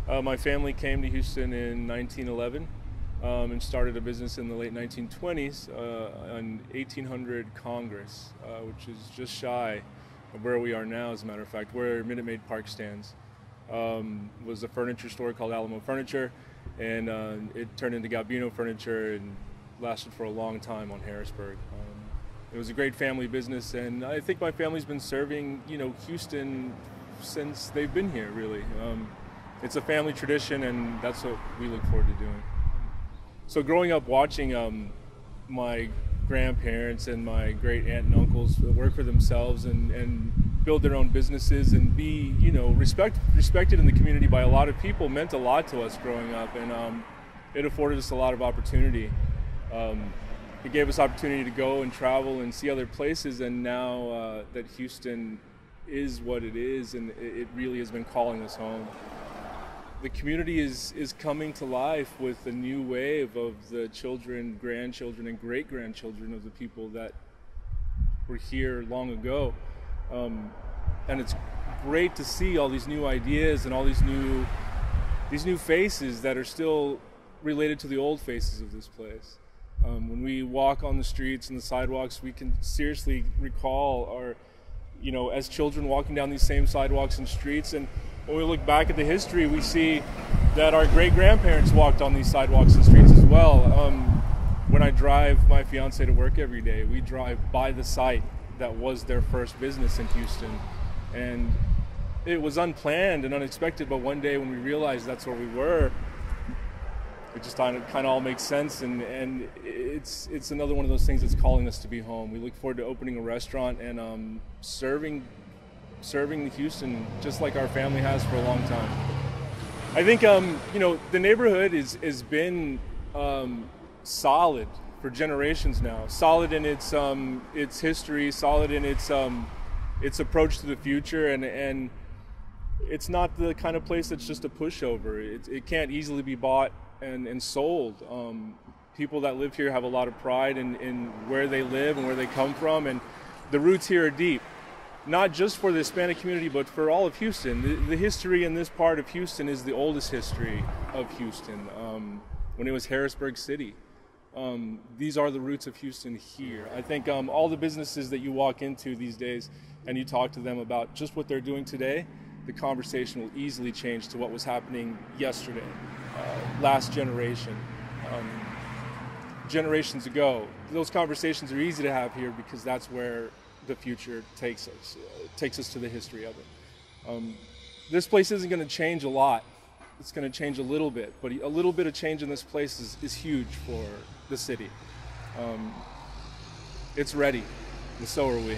My family came to Houston in 1911 and started a business in the late 1920s on 1800 Congress, which is just shy of where we are now, as a matter of fact, where Minute Maid Park stands. Was a furniture store called Alamo Furniture, and it turned into Gabino Furniture and lasted for a long time on Harrisburg. It was a great family business, and I think my family's been serving, Houston since they've been here, really. It's a family tradition, and that's what we look forward to doing. So growing up watching my grandparents and my great aunt and uncles work for themselves and build their own businesses and be, respected in the community by a lot of people meant a lot to us growing up, and it afforded us a lot of opportunity. It gave us opportunity to go and travel and see other places, and now that Houston is what it is, and it really has been calling us home. The community is coming to life with a new wave of the children, grandchildren, and great-grandchildren of the people that were here long ago. And it's great to see all these new ideas and all these new faces that are still related to the old faces of this place. When we walk on the streets and the sidewalks, we can seriously recall our, as children walking down these same sidewalks and streets. And when we look back at the history, we see that our great-grandparents walked on these sidewalks and streets as well. When I drive my fiance to work every day, we drive by the site that was their first business in Houston. And it was unplanned and unexpected, but one day when we realized that's where we were, it just kind of all makes sense, and it's another one of those things that's calling us to be home. We look forward to opening a restaurant and serving Houston just like our family has for a long time. I think the neighborhood has been solid for generations now. Solid in its history, solid in its approach to the future, and it's not the kind of place that's just a pushover. It can't easily be bought and sold. People that live here have a lot of pride in where they live and where they come from, and the roots here are deep. Not just for the Hispanic community, but for all of Houston. The history in this part of Houston is the oldest history of Houston, when it was Harrisburg City. These are the roots of Houston here. I think all the businesses that you walk into these days and you talk to them about just what they're doing today, the conversation will easily change to what was happening yesterday, last generation, generations ago. Those conversations are easy to have here because that's where the future takes us to the history of it. This place isn't going to change a lot. It's going to change a little bit, but a little bit of change in this place is huge for the city. It's ready, and so are we.